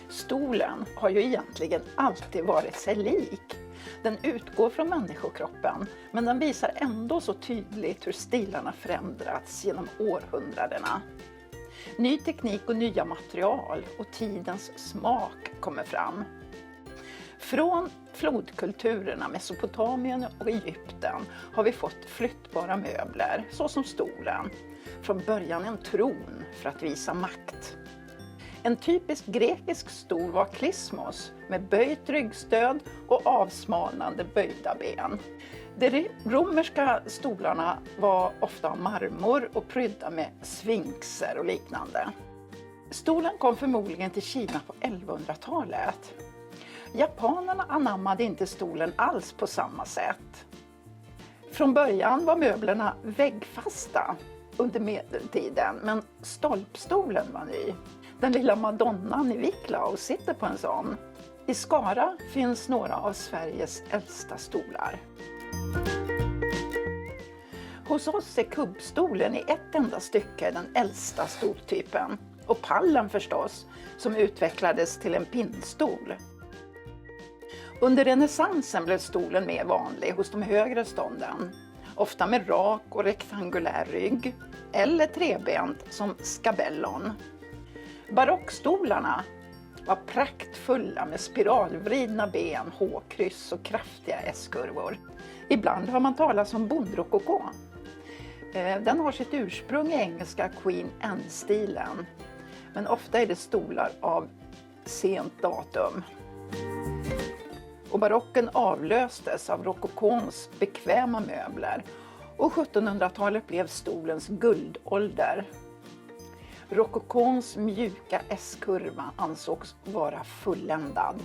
Stolen har ju egentligen alltid varit sig lik. Den utgår från människokroppen, men den visar ändå så tydligt hur stilarna förändrats genom århundradena. Ny teknik och nya material och tidens smak kommer fram. Från flodkulturerna Mesopotamien och Egypten har vi fått flyttbara möbler, såsom stolen. Från början en tron för att visa makt. En typisk grekisk stol var klismos med böjt ryggstöd och avsmalnande böjda ben. De romerska stolarna var ofta av marmor och prydda med sfinxer och liknande. Stolen kom förmodligen till Kina på 1100-talet. Japanerna anammade inte stolen alls på samma sätt. Från början var möblerna väggfasta under medeltiden, men stolpstolen var ny. Den lilla madonnan i Wicklau sitter på en sån. I Skara finns några av Sveriges äldsta stolar. Hos oss är kubbstolen i ett enda stycke den äldsta stoltypen. Och pallen förstås, som utvecklades till en pinnstol. Under renässansen blev stolen mer vanlig hos de högre stånden. Ofta med rak och rektangulär rygg eller trebent som skabellon. Barockstolarna var praktfulla med spiralvridna ben, H-kryss och kraftiga S-kurvor. Ibland har man talat om bondrokoko. Den har sitt ursprung i engelska Queen Anne-stilen, men ofta är det stolar av sent datum. Och barocken avlöstes av rokokons bekväma möbler och 1700-talet blev stolens guldålder. Rokokons mjuka S-kurva ansågs vara fulländad.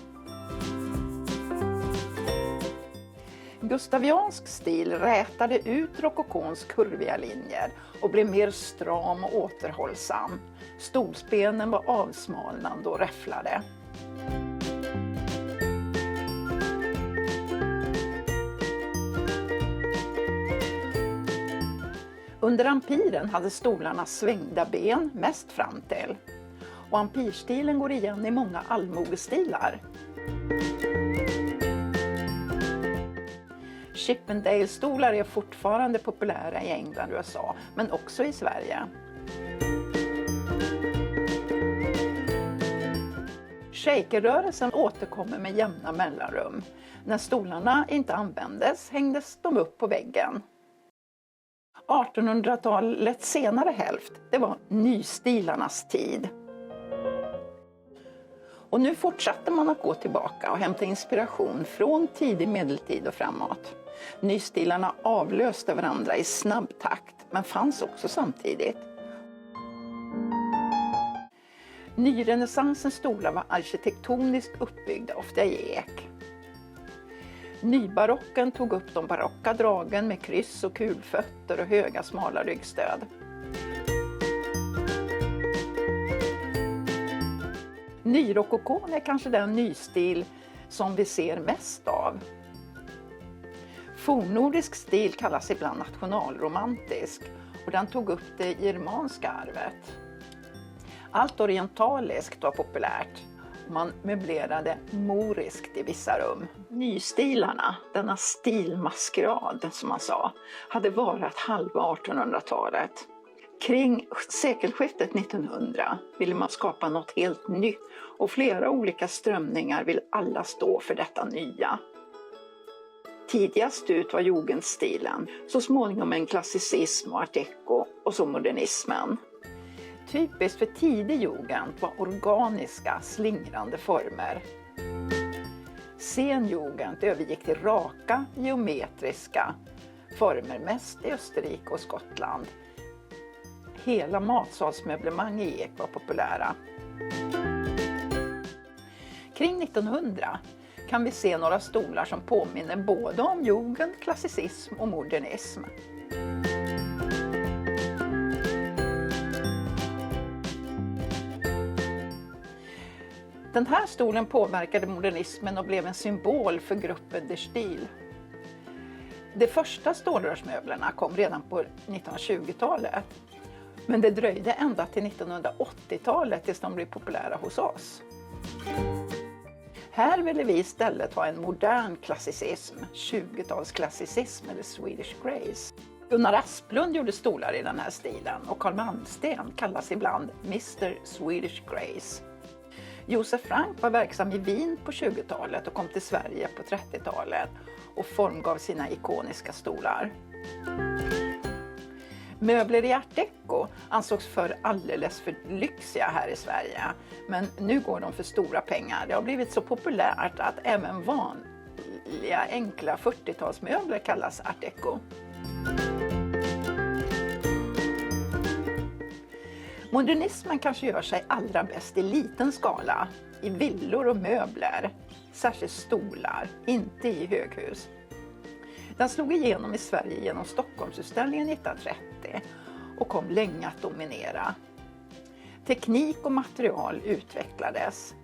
Gustaviansk stil rätade ut rokokons kurviga linjer och blev mer stram och återhållsam. Stolsbenen var avsmalnande och räfflade. Under ampiren hade stolarna svängda ben mest fram till. Och ampirstilen går igen i många allmogestilar. Chippendale-stolar är fortfarande populära i England och USA, men också i Sverige. Shakerrörelsen återkommer med jämna mellanrum. När stolarna inte användes hängdes de upp på väggen. 1800-talets senare hälft, det var nystilarnas tid. Och nu fortsatte man att gå tillbaka och hämta inspiration från tidig medeltid och framåt. Nystilarna avlöste varandra i snabb takt, men fanns också samtidigt. Nyrenässansens stolar var arkitektoniskt uppbyggda, ofta i ek. Nybarocken tog upp de barocka dragen med kryss och kulfötter och höga smala ryggstöd. Nyrokokon är kanske den nystil som vi ser mest av. Fornnordisk stil kallas ibland nationalromantisk och den tog upp det germanska arvet. Allt orientaliskt var populärt. Man möblerade moriskt i vissa rum. Nystilarna, denna stilmaskerad som man sa, hade varat halva 1800-talet. Kring sekelskiftet 1900 ville man skapa något helt nytt och flera olika strömningar vill alla stå för detta nya. Tidigast ut var jugendstilen, så småningom en klassicism och art deco och så modernismen. Typiskt för tidig jugend var organiska, slingrande former. Sen jugend övergick till raka, geometriska former, mest i Österrike och Skottland. Hela matsalsmöblemang i ek var populära. Kring 1900 kan vi se några stolar som påminner både om jugend, klassicism och modernism. Den här stolen påverkade modernismen och blev en symbol för gruppen der Stil. De första stålrörsmöblerna kom redan på 1920-talet. Men det dröjde ända till 1980-talet tills de blev populära hos oss. Här ville vi istället ha en modern klassicism, 20-talsklassicism eller Swedish Grace. Gunnar Asplund gjorde stolar i den här stilen och Carl Malmsten kallas ibland Mr. Swedish Grace. Josef Frank var verksam i Wien på 20-talet och kom till Sverige på 30-talet och formgav sina ikoniska stolar. Möbler i art deco ansågs för alldeles för lyxiga här i Sverige, men nu går de för stora pengar. Det har blivit så populärt att även vanliga enkla 40-talsmöbler kallas art deco. Modernismen kanske gör sig allra bäst i liten skala, i villor och möbler, särskilt stolar, inte i höghus. Den slog igenom i Sverige genom Stockholmsutställningen 1930 och kom länge att dominera. Teknik och material utvecklades.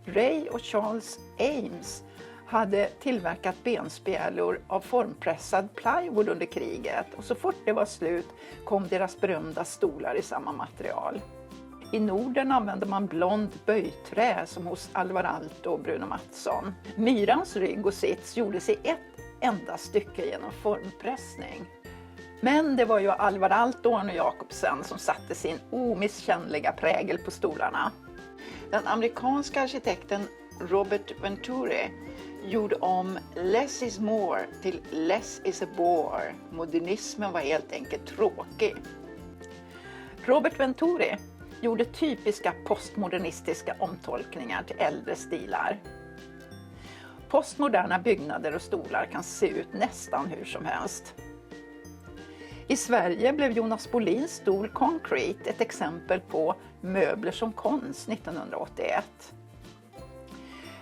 Ray och Charles Eames hade tillverkat benspjälor av formpressad plywood under kriget och så fort det var slut kom deras berömda stolar i samma material. I Norden använde man blond böjträ som hos Alvar Aalto och Bruno Mattsson. Myrans rygg och sits gjordes i ett enda stycke genom formpressning. Men det var ju Alvar Aalto och Arne Jacobsen som satte sin omisskännliga prägel på stolarna. Den amerikanska arkitekten Robert Venturi gjorde om less is more till less is a bore. Modernismen var helt enkelt tråkig. Robert Venturi gjorde typiska postmodernistiska omtolkningar till äldre stilar. Postmoderna byggnader och stolar kan se ut nästan hur som helst. I Sverige blev Jonas Bolins stol Concrete ett exempel på möbler som konst 1981.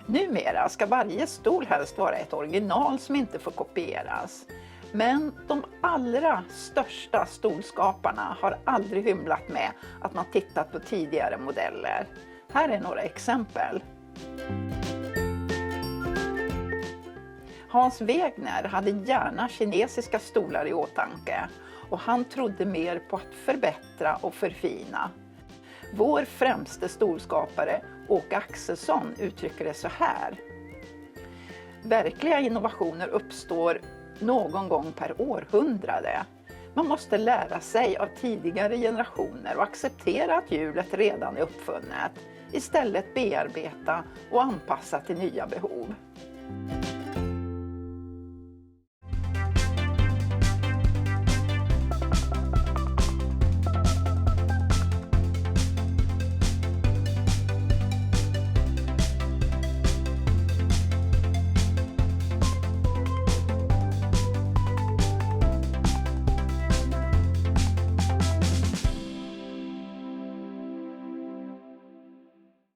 Numera ska varje stol helst vara ett original som inte får kopieras. Men de allra största stolskaparna har aldrig hymlat med att man tittat på tidigare modeller. Här är några exempel. Hans Wegner hade gärna kinesiska stolar i åtanke och han trodde mer på att förbättra och förfina. Vår främste stolskapare Åke Axelsson uttrycker det så här: verkliga innovationer uppstår någon gång per århundrade. Man måste lära sig av tidigare generationer och acceptera att hjulet redan är uppfunnet. Istället bearbeta och anpassa till nya behov.